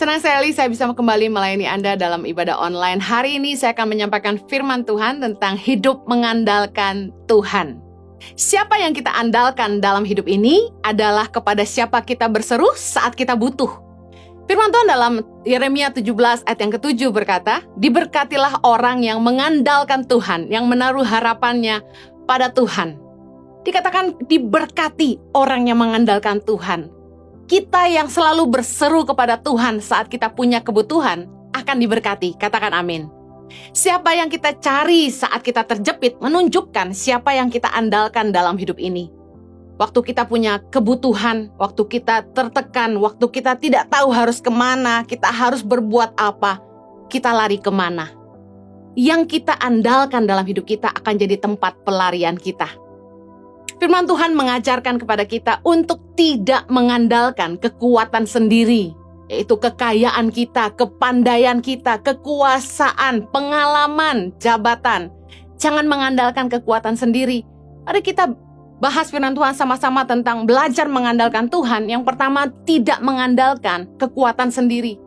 Senang sekali saya bisa kembali melayani Anda dalam ibadah online. Hari ini saya akan menyampaikan firman Tuhan tentang hidup mengandalkan Tuhan. Siapa yang kita andalkan dalam hidup ini adalah kepada siapa kita berseru saat kita butuh. Firman Tuhan dalam Yeremia 17 ayat yang ke-7 berkata, "Diberkatilah orang yang mengandalkan Tuhan, yang menaruh harapannya pada Tuhan." Dikatakan diberkati orang yang mengandalkan Tuhan. Kita yang selalu berseru kepada Tuhan saat kita punya kebutuhan akan diberkati. Katakan amin. Siapa yang kita cari saat kita terjepit menunjukkan siapa yang kita andalkan dalam hidup ini. Waktu kita punya kebutuhan, waktu kita tertekan, waktu kita tidak tahu harus kemana, kita harus berbuat apa, kita lari kemana. Yang kita andalkan dalam hidup kita akan jadi tempat pelarian kita. Firman Tuhan mengajarkan kepada kita untuk tidak mengandalkan kekuatan sendiri, yaitu kekayaan kita, kepandaian kita, kekuasaan, pengalaman, jabatan. Jangan mengandalkan kekuatan sendiri. Mari kita bahas firman Tuhan sama-sama tentang belajar mengandalkan Tuhan. Yang pertama, tidak mengandalkan kekuatan sendiri.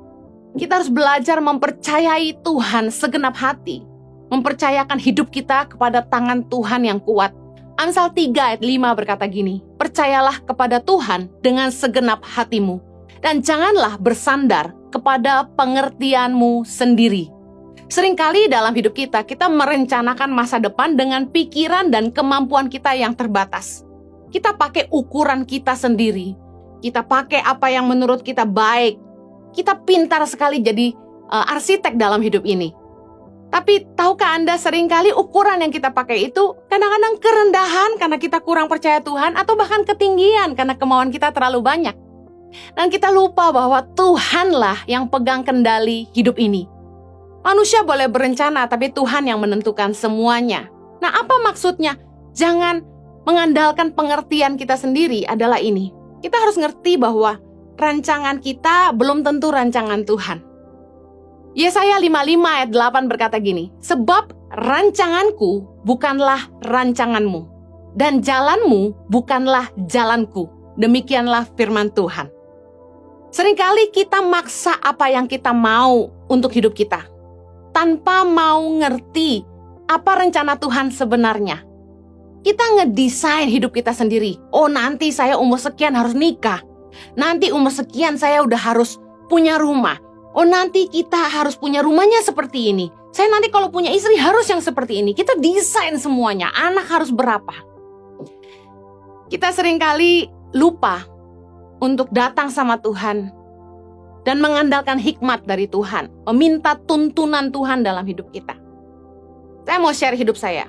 Kita harus belajar mempercayai Tuhan segenap hati. Mempercayakan hidup kita kepada tangan Tuhan yang kuat. Amsal 3 ayat 5 berkata gini, "Percayalah kepada Tuhan dengan segenap hatimu, dan janganlah bersandar kepada pengertianmu sendiri." Seringkali dalam hidup kita merencanakan masa depan dengan pikiran dan kemampuan kita yang terbatas. Kita pakai ukuran kita sendiri. Kita pakai apa yang menurut kita baik. Kita pintar sekali jadi arsitek dalam hidup ini. Tapi tahukah Anda seringkali ukuran yang kita pakai itu kadang-kadang kerendahan karena kita kurang percaya Tuhan atau bahkan ketinggian karena kemauan kita terlalu banyak. Dan kita lupa bahwa Tuhanlah yang pegang kendali hidup ini. Manusia boleh berencana tapi Tuhan yang menentukan semuanya. Nah, apa maksudnya? Jangan mengandalkan pengertian kita sendiri adalah ini. Kita harus ngerti bahwa rancangan kita belum tentu rancangan Tuhan. Yesaya 55 ayat 8 berkata gini, "Sebab rancanganku bukanlah rancanganmu, dan jalanmu bukanlah jalanku." Demikianlah firman Tuhan. Seringkali kita maksa apa yang kita mau untuk hidup kita, tanpa mau ngerti apa rencana Tuhan sebenarnya. Kita ngedesain hidup kita sendiri. Oh, nanti saya umur sekian harus nikah. Nanti umur sekian saya udah harus punya rumah. Oh, nanti kita harus punya rumahnya seperti ini. Saya nanti kalau punya istri harus yang seperti ini. Kita desain semuanya. Anak harus berapa. Kita seringkali lupa untuk datang sama Tuhan dan mengandalkan hikmat dari Tuhan. Meminta tuntunan Tuhan dalam hidup kita. Saya mau share hidup saya.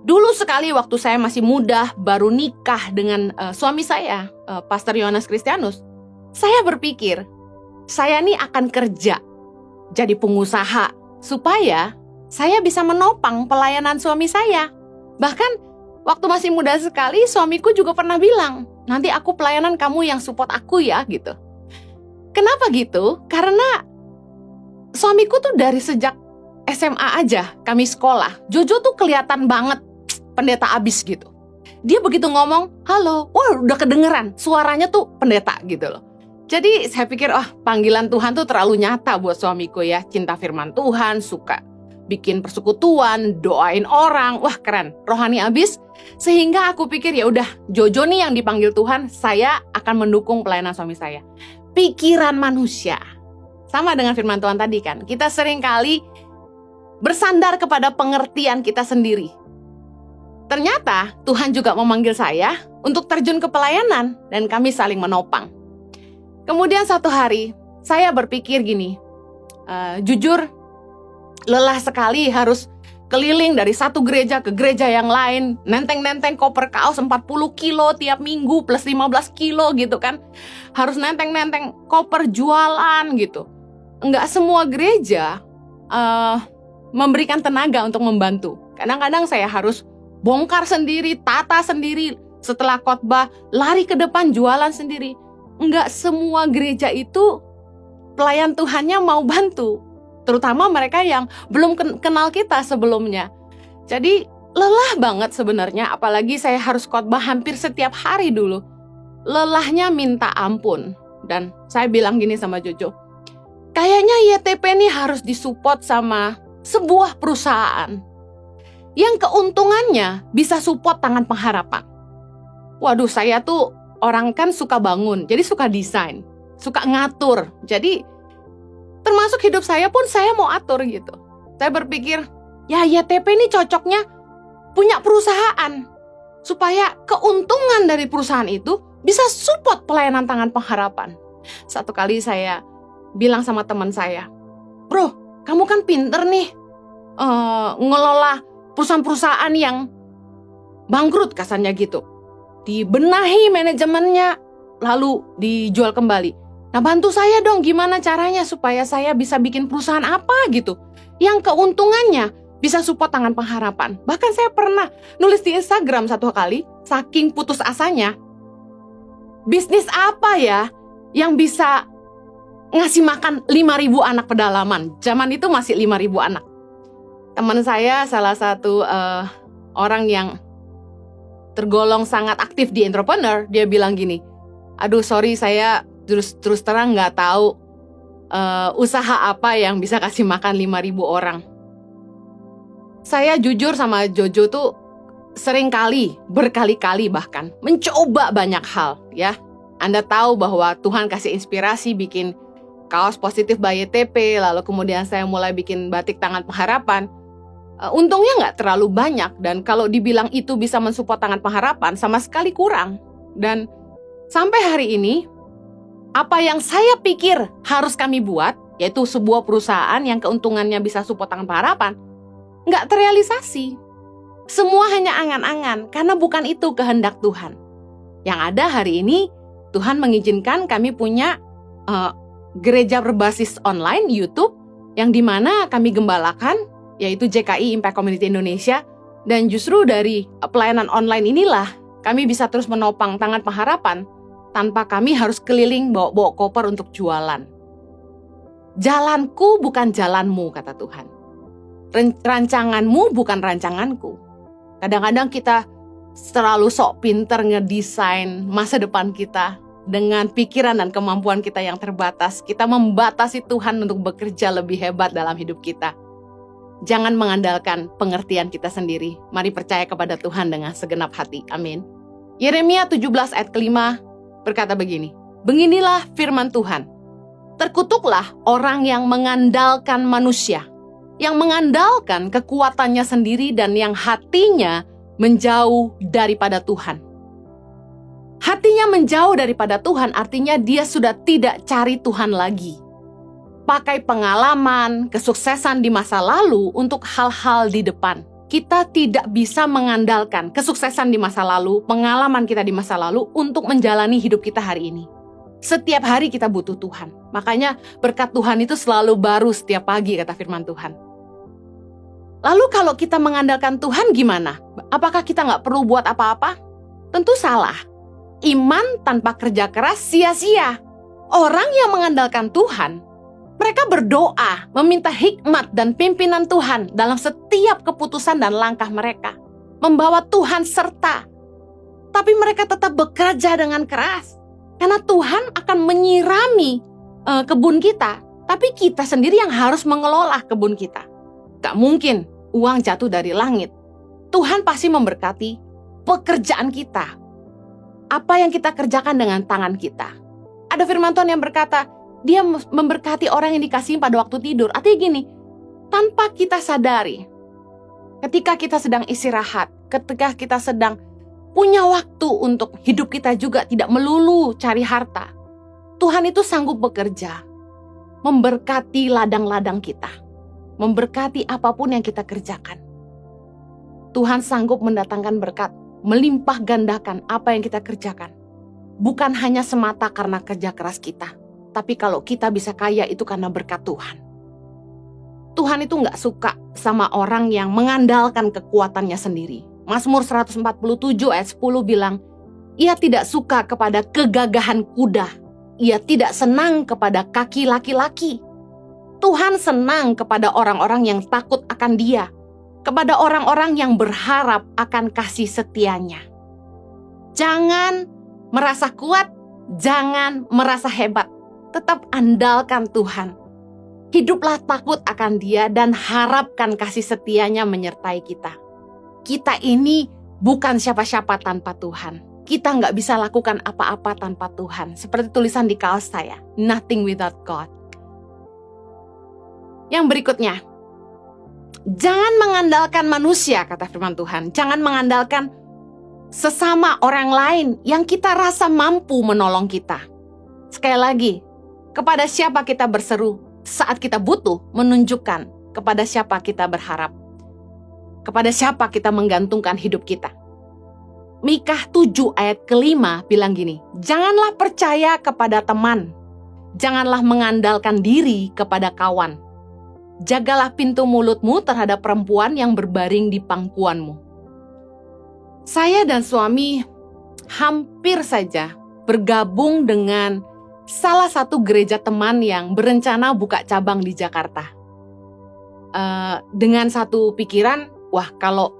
Dulu sekali waktu saya masih muda, baru nikah dengan suami saya, Pastor Yohanes Kristianus. Saya berpikir, saya nih akan kerja, jadi pengusaha, supaya saya bisa menopang pelayanan suami saya. Bahkan waktu masih muda sekali, suamiku juga pernah bilang, "Nanti aku pelayanan kamu yang support aku ya," gitu. Kenapa gitu? Karena suamiku tuh dari sejak SMA aja, kami sekolah. Jojo tuh kelihatan banget pendeta abis gitu. Dia begitu ngomong, "Halo," wah udah kedengeran, suaranya tuh pendeta gitu loh. Jadi saya pikir, panggilan Tuhan tuh terlalu nyata buat suamiku ya. Cinta firman Tuhan, suka bikin persekutuan, doain orang. Wah, keren, rohani abis. Sehingga aku pikir ya udah, Jojo nih yang dipanggil Tuhan, saya akan mendukung pelayanan suami saya. Pikiran manusia. Sama dengan firman Tuhan tadi kan. Kita seringkali bersandar kepada pengertian kita sendiri. Ternyata Tuhan juga memanggil saya untuk terjun ke pelayanan dan kami saling menopang. Kemudian satu hari, saya berpikir gini, jujur lelah sekali harus keliling dari satu gereja ke gereja yang lain, nenteng-nenteng koper kaos 40 kilo tiap minggu plus 15 kilo gitu kan. Harus nenteng-nenteng koper jualan gitu. Enggak semua gereja memberikan tenaga untuk membantu. Kadang-kadang saya harus bongkar sendiri, tata sendiri, setelah khotbah lari ke depan jualan sendiri. Enggak semua gereja itu pelayan Tuhannya mau bantu. Terutama mereka yang belum kenal kita sebelumnya. Jadi lelah banget sebenarnya, apalagi saya harus khotbah hampir setiap hari dulu. Lelahnya minta ampun. Dan saya bilang gini sama Jojo, kayaknya YTP ini harus disupport sama sebuah perusahaan yang keuntungannya bisa support Tangan Pengharapan. Waduh, saya tuh orang kan suka bangun, jadi suka desain, suka ngatur. Jadi termasuk hidup saya pun saya mau atur gitu. Saya berpikir, ya YTP ini cocoknya punya perusahaan, supaya keuntungan dari perusahaan itu bisa support pelayanan Tangan Pengharapan. Satu kali saya bilang sama teman saya, "Bro, kamu kan pinter nih ngelola perusahaan-perusahaan yang bangkrut," kasarnya gitu. Dibenahi manajemennya, lalu dijual kembali. Nah, bantu saya dong gimana caranya supaya saya bisa bikin perusahaan apa gitu yang keuntungannya bisa support Tangan Pengharapan. Bahkan saya pernah nulis di Instagram satu kali, saking putus asanya, bisnis apa ya yang bisa ngasih makan 5.000 anak pedalaman. Zaman itu masih 5.000 anak. Teman saya salah satu orang yang tergolong sangat aktif di entrepreneur, dia bilang gini, "Aduh sorry, saya terus terang nggak tahu usaha apa yang bisa kasih makan 5.000 orang." Saya jujur sama Jojo tuh berkali-kali bahkan mencoba banyak hal ya. Anda tahu bahwa Tuhan kasih inspirasi bikin kaos positif by YTP, lalu kemudian saya mulai bikin batik Tangan Pengharapan. Untungnya nggak terlalu banyak, dan kalau dibilang itu bisa mensupport Tangan Pengharapan sama sekali kurang. Dan sampai hari ini, apa yang saya pikir harus kami buat, yaitu sebuah perusahaan yang keuntungannya bisa support Tangan Pengharapan, nggak terrealisasi. Semua hanya angan-angan, karena bukan itu kehendak Tuhan. Yang ada hari ini, Tuhan mengizinkan kami punya gereja berbasis online, YouTube, yang dimana kami gembalakan, yaitu JKI Impact Community Indonesia. Dan justru dari pelayanan online inilah, kami bisa terus menopang Tangan Pengharapan, tanpa kami harus keliling bawa-bawa koper untuk jualan. Jalanku bukan jalanmu, kata Tuhan. Rancanganmu bukan rancanganku. Kadang-kadang kita terlalu sok pinter ngedesain masa depan kita dengan pikiran dan kemampuan kita yang terbatas. Kita membatasi Tuhan untuk bekerja lebih hebat dalam hidup kita. Jangan mengandalkan pengertian kita sendiri. Mari percaya kepada Tuhan dengan segenap hati. Amin. Yeremia 17 ayat kelima berkata begini, "Beginilah firman Tuhan. Terkutuklah orang yang mengandalkan manusia, yang mengandalkan kekuatannya sendiri dan yang hatinya menjauh daripada Tuhan." Hatinya menjauh daripada Tuhan artinya dia sudah tidak cari Tuhan lagi. Pakai pengalaman, kesuksesan di masa lalu untuk hal-hal di depan. Kita tidak bisa mengandalkan kesuksesan di masa lalu, pengalaman kita di masa lalu untuk menjalani hidup kita hari ini. Setiap hari kita butuh Tuhan. Makanya berkat Tuhan itu selalu baru setiap pagi, kata firman Tuhan. Lalu kalau kita mengandalkan Tuhan gimana? Apakah kita nggak perlu buat apa-apa? Tentu salah. Iman tanpa kerja keras sia-sia. Orang yang mengandalkan Tuhan, mereka berdoa, meminta hikmat dan pimpinan Tuhan dalam setiap keputusan dan langkah mereka. Membawa Tuhan serta. Tapi mereka tetap bekerja dengan keras. Karena Tuhan akan menyirami kebun kita. Tapi kita sendiri yang harus mengelola kebun kita. Gak mungkin uang jatuh dari langit. Tuhan pasti memberkati pekerjaan kita. Apa yang kita kerjakan dengan tangan kita. Ada firman Tuhan yang berkata, Dia memberkati orang yang dikasihi pada waktu tidur. Artinya gini, tanpa kita sadari, ketika kita sedang istirahat, ketika kita sedang punya waktu untuk hidup kita juga tidak melulu cari harta, Tuhan itu sanggup bekerja, memberkati ladang-ladang kita, memberkati apapun yang kita kerjakan. Tuhan sanggup mendatangkan berkat, melimpah gandakan apa yang kita kerjakan. Bukan hanya semata karena kerja keras kita, tapi kalau kita bisa kaya itu karena berkat Tuhan. Tuhan itu gak suka sama orang yang mengandalkan kekuatannya sendiri. Mazmur 147 ayat 10 bilang, Ia tidak suka kepada kegagahan kuda. Ia tidak senang kepada kaki laki-laki. Tuhan senang kepada orang-orang yang takut akan Dia, kepada orang-orang yang berharap akan kasih setianya. Jangan merasa kuat, jangan merasa hebat. Tetap andalkan Tuhan. Hiduplah takut akan Dia dan harapkan kasih setianya menyertai kita. Kita ini bukan siapa-siapa tanpa Tuhan. Kita nggak bisa lakukan apa-apa tanpa Tuhan. Seperti tulisan di kaos saya, nothing without God. Yang berikutnya, jangan mengandalkan manusia, kata firman Tuhan. Jangan mengandalkan sesama orang lain yang kita rasa mampu menolong kita. Sekali lagi, kepada siapa kita berseru saat kita butuh, menunjukkan kepada siapa kita berharap. Kepada siapa kita menggantungkan hidup kita. Mikah 7 ayat ke-5 bilang gini, janganlah percaya kepada teman, janganlah mengandalkan diri kepada kawan. Jagalah pintu mulutmu terhadap perempuan yang berbaring di pangkuanmu. Saya dan suami hampir saja bergabung dengan salah satu gereja teman yang berencana buka cabang di Jakarta. Dengan satu pikiran, wah kalau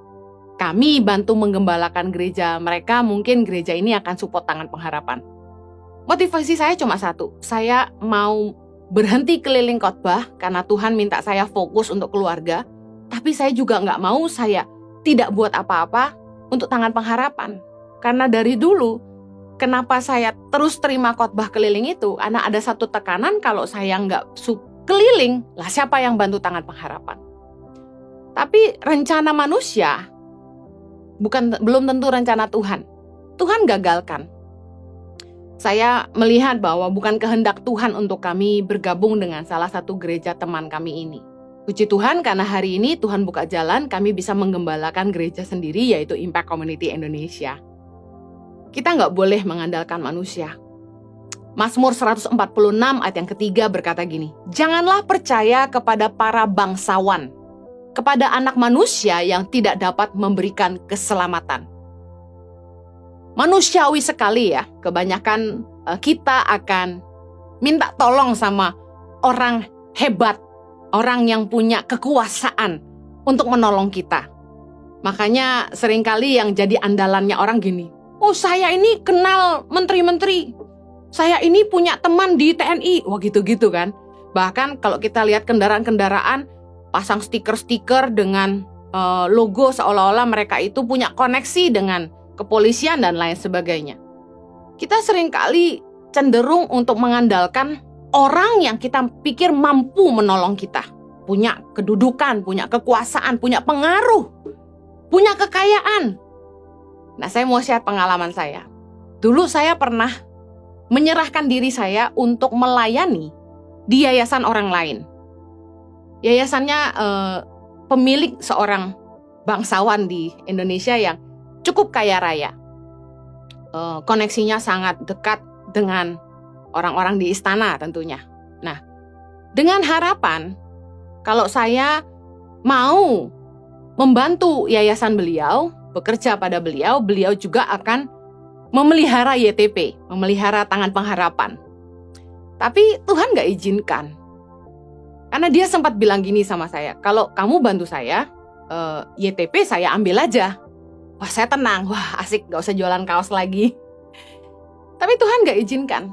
kami bantu menggembalakan gereja mereka, mungkin gereja ini akan support Tangan Pengharapan. Motivasi saya cuma satu, saya mau berhenti keliling khotbah karena Tuhan minta saya fokus untuk keluarga, tapi saya juga nggak mau saya tidak buat apa-apa untuk Tangan Pengharapan. Karena dari dulu, kenapa saya terus terima khotbah keliling itu, karena ada satu tekanan kalau saya nggak keliling, lah siapa yang bantu Tangan Pengharapan? Tapi rencana manusia belum tentu rencana Tuhan. Tuhan gagalkan. Saya melihat bahwa bukan kehendak Tuhan untuk kami bergabung dengan salah satu gereja teman kami ini. Puji Tuhan karena hari ini Tuhan buka jalan, kami bisa menggembalakan gereja sendiri, yaitu Impact Community Indonesia. Kita nggak boleh mengandalkan manusia. Mazmur 146 ayat yang ketiga berkata gini, janganlah percaya kepada para bangsawan, kepada anak manusia yang tidak dapat memberikan keselamatan. Manusiawi sekali ya, kebanyakan kita akan minta tolong sama orang hebat, orang yang punya kekuasaan untuk menolong kita. Makanya seringkali yang jadi andalannya orang gini, oh saya ini kenal menteri-menteri, saya ini punya teman di TNI, wah gitu-gitu kan. Bahkan kalau kita lihat kendaraan-kendaraan, pasang stiker-stiker dengan logo seolah-olah mereka itu punya koneksi dengan kepolisian dan lain sebagainya. Kita seringkali cenderung untuk mengandalkan orang yang kita pikir mampu menolong kita. Punya kedudukan, punya kekuasaan, punya pengaruh, punya kekayaan. Nah, saya mau share pengalaman saya. Dulu saya pernah menyerahkan diri saya untuk melayani di yayasan orang lain. Yayasannya pemilik seorang bangsawan di Indonesia yang cukup kaya raya. Koneksinya sangat dekat dengan orang-orang di istana tentunya. Nah, dengan harapan kalau saya mau membantu yayasan beliau, bekerja pada beliau, beliau juga akan memelihara YTP, memelihara Tangan Pengharapan. Tapi Tuhan gak izinkan. Karena dia sempat bilang gini sama saya, kalau kamu bantu saya, YTP saya ambil aja. Wah saya tenang, wah asik gak usah jualan kaos lagi. Tapi Tuhan gak izinkan.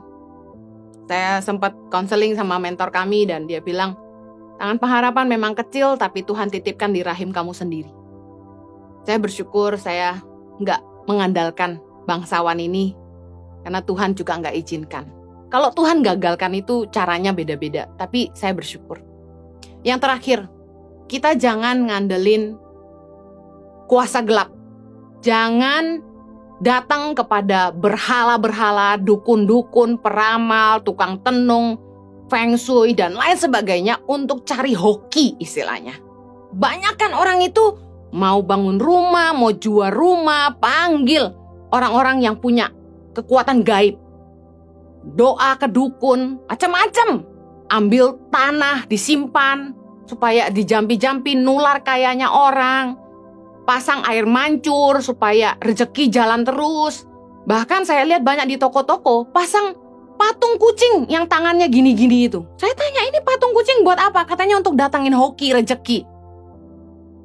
Saya sempat konseling sama mentor kami dan dia bilang, Tangan Pengharapan memang kecil tapi Tuhan titipkan di rahim kamu sendiri. Saya bersyukur saya gak mengandalkan bangsawan ini karena Tuhan juga gak izinkan. Kalau Tuhan gagalkan itu caranya beda-beda, tapi saya bersyukur. Yang terakhir, kita jangan ngandelin kuasa gelap. Jangan datang kepada berhala-berhala, dukun-dukun, peramal, tukang tenung, feng shui, dan lain sebagainya untuk cari hoki istilahnya. Banyak kan orang itu mau bangun rumah, mau jual rumah, panggil orang-orang yang punya kekuatan gaib. Doa ke dukun, macam-macam. Ambil tanah, disimpan, supaya dijampi-jampi nular kayanya orang. Pasang air mancur, supaya rezeki jalan terus. Bahkan saya lihat banyak di toko-toko, pasang patung kucing yang tangannya gini-gini itu. Saya tanya, ini patung kucing buat apa? Katanya untuk datangin hoki, rezeki.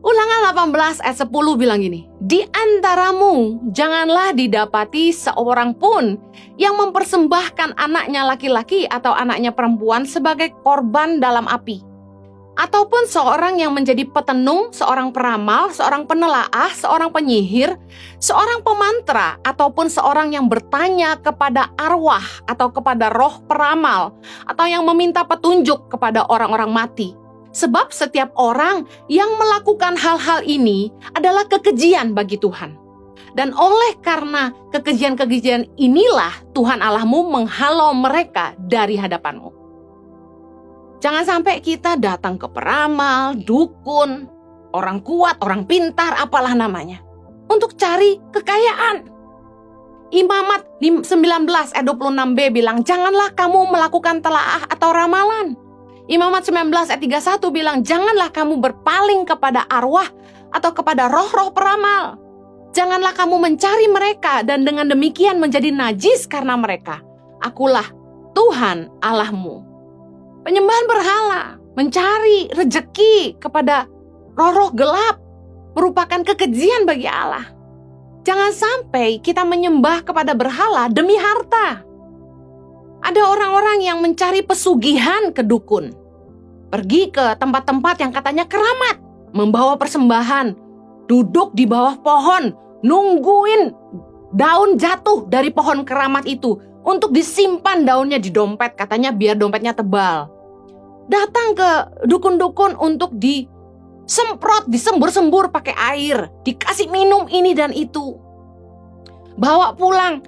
Ulangan 18 ayat 10 bilang gini, di antaramu janganlah didapati seorang pun yang mempersembahkan anaknya laki-laki atau anaknya perempuan sebagai korban dalam api. ataupun seorang yang menjadi petenung, seorang peramal, seorang penelaah, seorang penyihir, seorang pemantra, ataupun seorang yang bertanya kepada arwah atau kepada roh peramal, atau yang meminta petunjuk kepada orang-orang mati. Sebab setiap orang yang melakukan hal-hal ini adalah kekejian bagi Tuhan. Dan oleh karena kekejian-kekejian inilah Tuhan Allahmu menghalau mereka dari hadapanmu. Jangan sampai kita datang ke peramal, dukun, orang kuat, orang pintar, apalah namanya, untuk cari kekayaan. Imamat 19 ayat 26b bilang, janganlah kamu melakukan telaah atau ramalan. Imamat 19 ayat 31 bilang, janganlah kamu berpaling kepada arwah atau kepada roh-roh peramal. Janganlah kamu mencari mereka dan dengan demikian menjadi najis karena mereka. Akulah Tuhan Allahmu. Penyembahan berhala, mencari rejeki kepada roh-roh gelap, merupakan kekejian bagi Allah. Jangan sampai kita menyembah kepada berhala demi harta. Ada orang-orang yang mencari pesugihan ke dukun. Pergi ke tempat-tempat yang katanya keramat, membawa persembahan, duduk di bawah pohon, nungguin daun jatuh dari pohon keramat itu untuk disimpan daunnya di dompet, katanya biar dompetnya tebal. Datang ke dukun-dukun untuk disemprot, disembur-sembur pakai air, dikasih minum ini dan itu. Bawa pulang,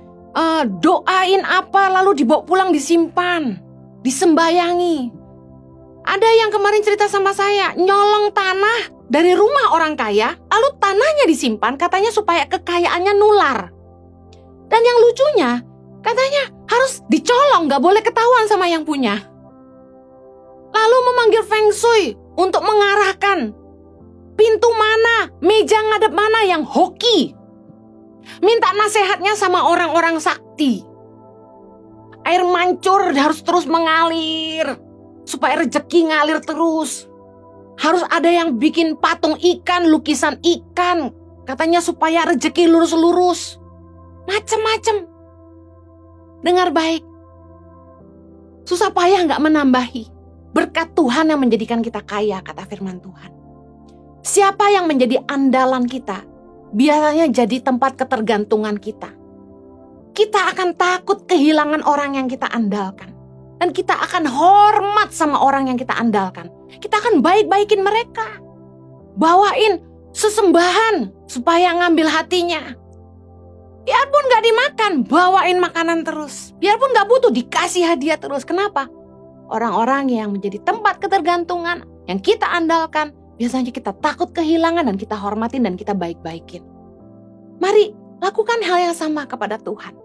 doain apa, lalu dibawa pulang disimpan, disembayangi. Ada yang kemarin cerita sama saya, nyolong tanah dari rumah orang kaya, lalu tanahnya disimpan, katanya supaya kekayaannya nular. Dan yang lucunya, katanya harus dicolong, gak boleh ketahuan sama yang punya. Lalu memanggil Feng Shui untuk mengarahkan pintu mana, meja ngadep mana yang hoki. Minta nasihatnya sama orang-orang sakti. Air mancur harus terus mengalir, supaya rezeki ngalir terus. Harus ada yang bikin patung ikan, lukisan ikan, katanya supaya rezeki lurus-lurus. Macem-macem. Dengar baik. Susah payah gak menambahi. Berkat Tuhan yang menjadikan kita kaya, kata firman Tuhan. Siapa yang menjadi andalan kita, biasanya jadi tempat ketergantungan kita. Kita akan takut kehilangan orang yang kita andalkan. Dan kita akan hormat sama orang yang kita andalkan. Kita akan baik-baikin mereka. Bawain sesembahan supaya ngambil hatinya. Biarpun gak dimakan, bawain makanan terus. Biarpun gak butuh, dikasih hadiah terus. Kenapa? Orang-orang yang menjadi tempat ketergantungan, yang kita andalkan, biasanya kita takut kehilangan dan kita hormatin dan kita baik-baikin. Mari lakukan hal yang sama kepada Tuhan.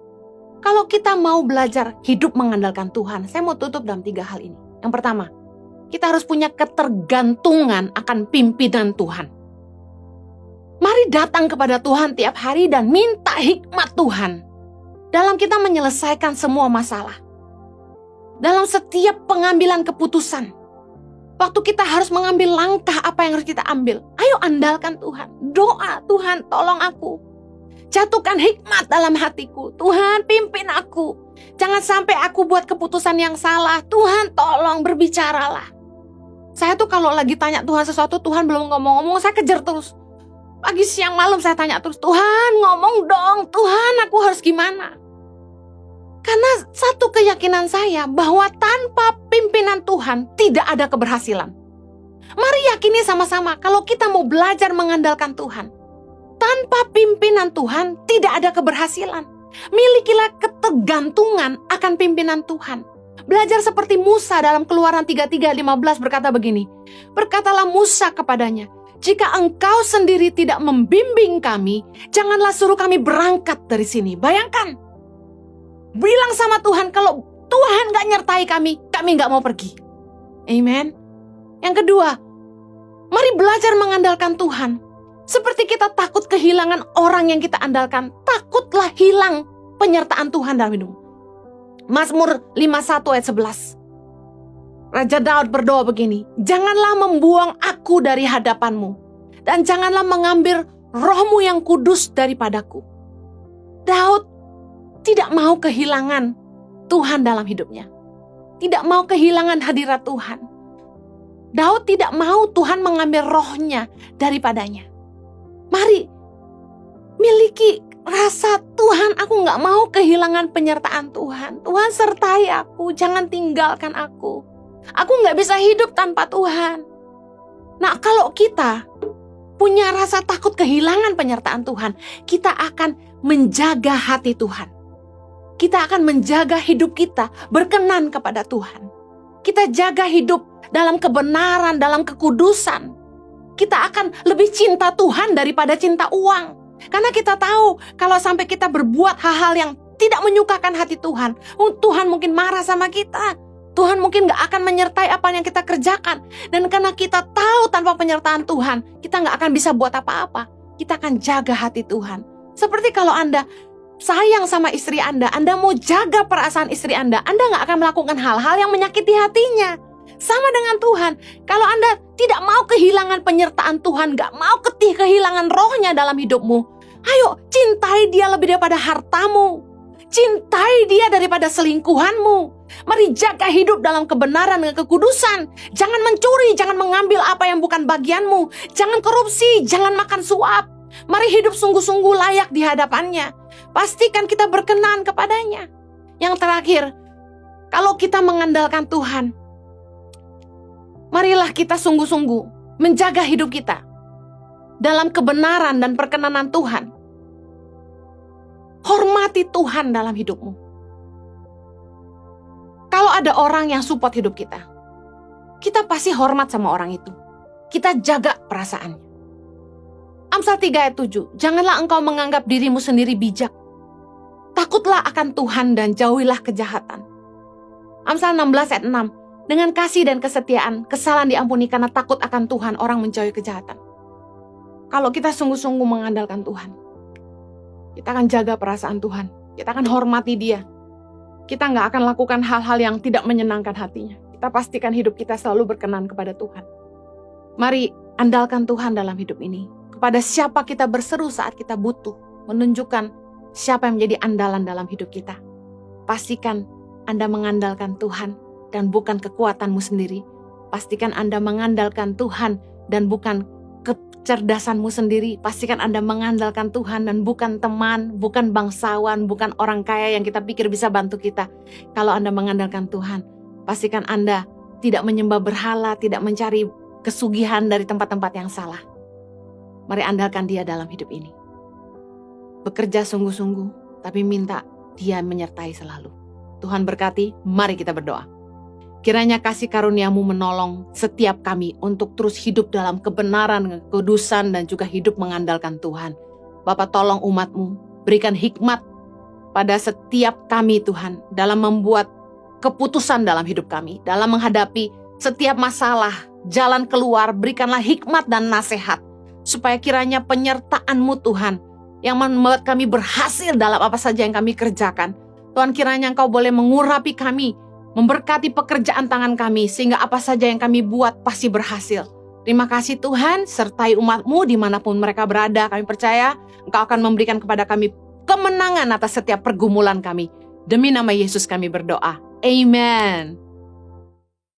Kalau kita mau belajar hidup mengandalkan Tuhan, saya mau tutup dalam 3 hal ini. Yang pertama, kita harus punya ketergantungan akan pimpinan Tuhan. Mari datang kepada Tuhan tiap hari dan minta hikmat Tuhan dalam kita menyelesaikan semua masalah. Dalam setiap pengambilan keputusan. Waktu kita harus mengambil langkah apa yang harus kita ambil. Ayo andalkan Tuhan. Doa, Tuhan tolong aku. Jatuhkan hikmat dalam hatiku. Tuhan pimpin aku. Jangan sampai aku buat keputusan yang salah. Tuhan tolong berbicaralah. Saya tuh kalau lagi tanya Tuhan sesuatu, Tuhan belum ngomong-ngomong, saya kejar terus. Pagi, siang, malam saya tanya terus. Tuhan ngomong dong. Tuhan aku harus gimana? Karena satu keyakinan saya bahwa tanpa pimpinan Tuhan tidak ada keberhasilan. Mari yakini sama-sama kalau kita mau belajar mengandalkan Tuhan. Tanpa pimpinan Tuhan tidak ada keberhasilan. Milikilah ketergantungan akan pimpinan Tuhan. Belajar seperti Musa dalam Keluaran 33:15 berkata begini. Berkatalah Musa kepadanya, jika engkau sendiri tidak membimbing kami, janganlah suruh kami berangkat dari sini. Bayangkan. Bilang sama Tuhan, kalau Tuhan gak nyertai kami gak mau pergi. Amen. Yang kedua, mari belajar mengandalkan Tuhan. Seperti kita takut kehilangan orang yang kita andalkan, takutlah hilang penyertaan Tuhan dalam hidup. Mazmur 51 ayat 11. Raja Daud berdoa begini, janganlah membuang aku dari hadapanmu, dan janganlah mengambil rohmu yang kudus daripadaku. Daud tidak mau kehilangan Tuhan dalam hidupnya. Tidak mau kehilangan hadirat Tuhan. Daud tidak mau Tuhan mengambil rohnya daripadanya. Mari miliki rasa, Tuhan, aku gak mau kehilangan penyertaan Tuhan. Tuhan sertai aku, jangan tinggalkan aku. Aku gak bisa hidup tanpa Tuhan. Nah, kalau kita punya rasa takut kehilangan penyertaan Tuhan, kita akan menjaga hati Tuhan. Kita akan menjaga hidup kita berkenan kepada Tuhan. Kita jaga hidup dalam kebenaran, dalam kekudusan. Kita akan lebih cinta Tuhan daripada cinta uang. Karena kita tahu kalau sampai kita berbuat hal-hal yang tidak menyukakan hati Tuhan, Tuhan mungkin marah sama kita. Tuhan mungkin gak akan menyertai apa yang kita kerjakan. Dan karena kita tahu tanpa penyertaan Tuhan, kita gak akan bisa buat apa-apa. Kita akan jaga hati Tuhan. Seperti kalau Anda sayang sama istri Anda mau jaga perasaan istri Anda gak akan melakukan hal-hal yang menyakiti hatinya. Sama dengan Tuhan, kalau Anda tidak mau kehilangan penyertaan Tuhan, gak mau kehilangan rohnya dalam hidupmu, ayo cintai dia lebih daripada hartamu. Cintai dia daripada selingkuhanmu. Mari jaga hidup dalam kebenaran dan kekudusan. Jangan mencuri, jangan mengambil apa yang bukan bagianmu. Jangan korupsi, jangan makan suap. Mari hidup sungguh-sungguh layak di hadapannya. Pastikan kita berkenan kepadanya. Yang terakhir, kalau kita mengandalkan Tuhan, marilah kita sungguh-sungguh menjaga hidup kita dalam kebenaran dan perkenanan Tuhan. Hormati Tuhan dalam hidupmu. Kalau ada orang yang support hidup kita, kita pasti hormat sama orang itu. Kita jaga perasaannya. Amsal 3 ayat 7, janganlah engkau menganggap dirimu sendiri bijak. Takutlah akan Tuhan dan jauhilah kejahatan. Amsal 16 ayat 6, dengan kasih dan kesetiaan, kesalahan diampuni karena takut akan Tuhan, orang menjauhi kejahatan. Kalau kita sungguh-sungguh mengandalkan Tuhan, kita akan jaga perasaan Tuhan. Kita akan hormati dia. Kita gak akan lakukan hal-hal yang tidak menyenangkan hatinya. Kita pastikan hidup kita selalu berkenan kepada Tuhan. Mari andalkan Tuhan dalam hidup ini. Kepada siapa kita berseru saat kita butuh. Menunjukkan siapa yang menjadi andalan dalam hidup kita. Pastikan Anda mengandalkan Tuhan dan bukan kekuatanmu sendiri. Pastikan Anda mengandalkan Tuhan dan bukan kecerdasanmu sendiri. Pastikan Anda mengandalkan Tuhan dan bukan teman, bukan bangsawan, bukan orang kaya yang kita pikir bisa bantu kita. Kalau Anda mengandalkan Tuhan, pastikan Anda tidak menyembah berhala, tidak mencari kesugihan dari tempat-tempat yang salah. Mari andalkan dia dalam hidup ini. Bekerja sungguh-sungguh, tapi minta dia menyertai selalu. Tuhan berkati, mari kita berdoa. Kiranya kasih karunia-Mu menolong setiap kami untuk terus hidup dalam kebenaran, kekudusan, dan juga hidup mengandalkan Tuhan. Bapa, tolong umat-Mu, berikan hikmat pada setiap kami Tuhan, dalam membuat keputusan dalam hidup kami, dalam menghadapi setiap masalah, jalan keluar, berikanlah hikmat dan nasihat, supaya kiranya penyertaan-Mu Tuhan, yang membuat kami berhasil dalam apa saja yang kami kerjakan. Tuhan, kiranya Engkau boleh mengurapi kami, memberkati pekerjaan tangan kami, sehingga apa saja yang kami buat pasti berhasil. Terima kasih Tuhan, sertai umat-Mu dimanapun mereka berada. Kami percaya Engkau akan memberikan kepada kami kemenangan atas setiap pergumulan kami. Demi nama Yesus kami berdoa. Amen.